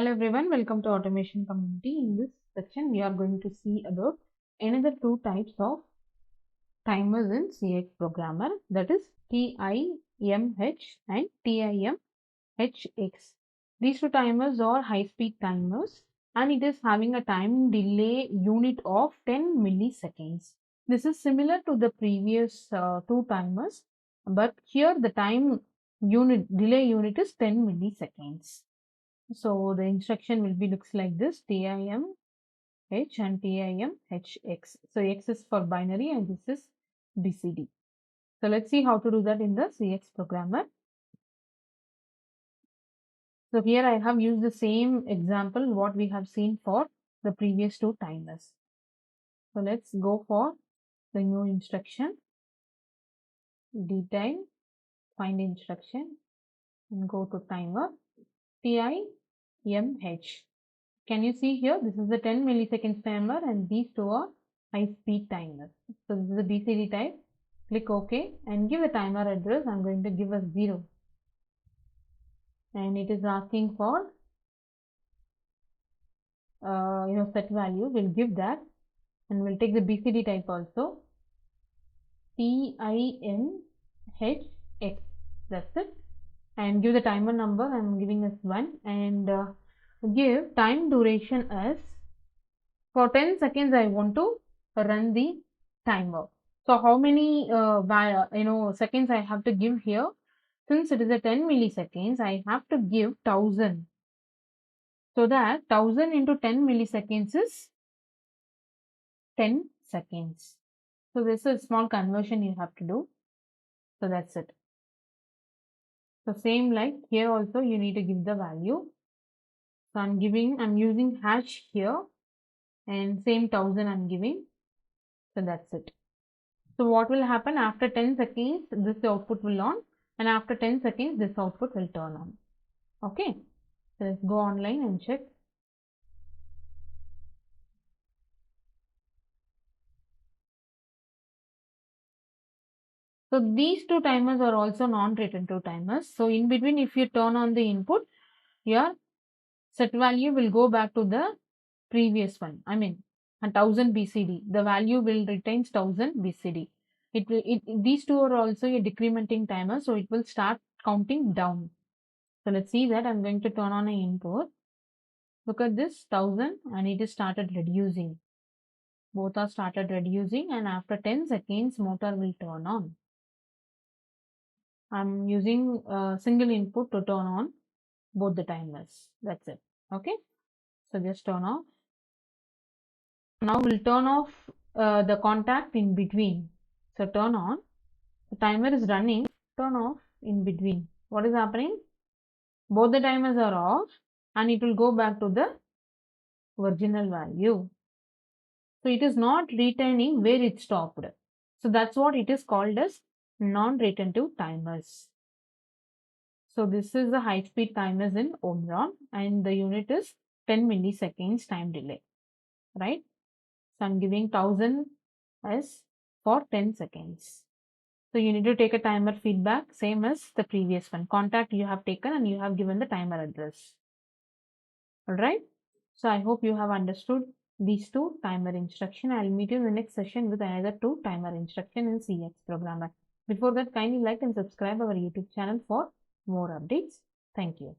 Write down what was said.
Hello everyone, welcome to Automation Community. In this section, we are going to see about another two types of timers in CX programmer, that is TIMH and TIMHX. These two timers are high-speed timers and it is having a time delay unit of 10 milliseconds. This is similar to the previous two timers, but here the time delay unit is 10 milliseconds. So the instruction will be looks like this: TIMH and TIMHX. So X is for binary and this is BCD. So let's see how to do that in the CX programmer. So here I have used the same example what we have seen for the previous two timers. So let's go for the new instruction, dtime, find instruction and go to timer, TIMH. Can you see here? This is the 10 milliseconds timer and these two are high speed timers. So this is the BCD type. Click OK and give the timer address. I'm going to give a 0. And it is asking for set value. We'll give that and we'll take the BCD type also. TIMHX. That's it. And give the timer number. I'm giving us 1 and give time duration as for 10 seconds. I want to run the timer. So how many seconds I have to give here? Since it is a 10 milliseconds, I have to give 1000. So that 1000 into 10 milliseconds is 10 seconds. So this is a small conversion you have to do. So that's it. So same like here also you need to give the value. So I'm using hash here and same 1000 I'm giving. So that's it. So what will happen after 10 seconds, this output will on, and after 10 seconds, this output will turn on. Okay. So let's go online and check. So these two timers are also non-retentive timers. So in between, if you turn on the input, your set value will go back to the previous one. I mean, 1000 BCD. The value will retain 1000 BCD. These two are also a decrementing timer, so it will start counting down. So let's see that. I'm going to turn on an input. Look at this 1000 and it is started reducing. Both are started reducing and after 10 seconds motor will turn on. I'm using a single input to turn on both the timers. That's it. Okay. So just turn off. Now we'll turn off the contact in between. So turn on. The timer is running. Turn off in between. What is happening? Both the timers are off and it will go back to the original value. So it is not returning where it stopped. So that's what it is called as non-retentive timers. So this is the high-speed timers in Omron and the unit is 10 milliseconds time delay, right? So I'm giving 1000 as for 10 seconds. So you need to take a timer feedback, same as the previous one. Contact you have taken and you have given the timer address. Alright. So I hope you have understood these two timer instruction. I'll meet you in the next session with another two timer instruction in CX programmer. Before that, kindly like and subscribe our YouTube channel for more updates. Thank you.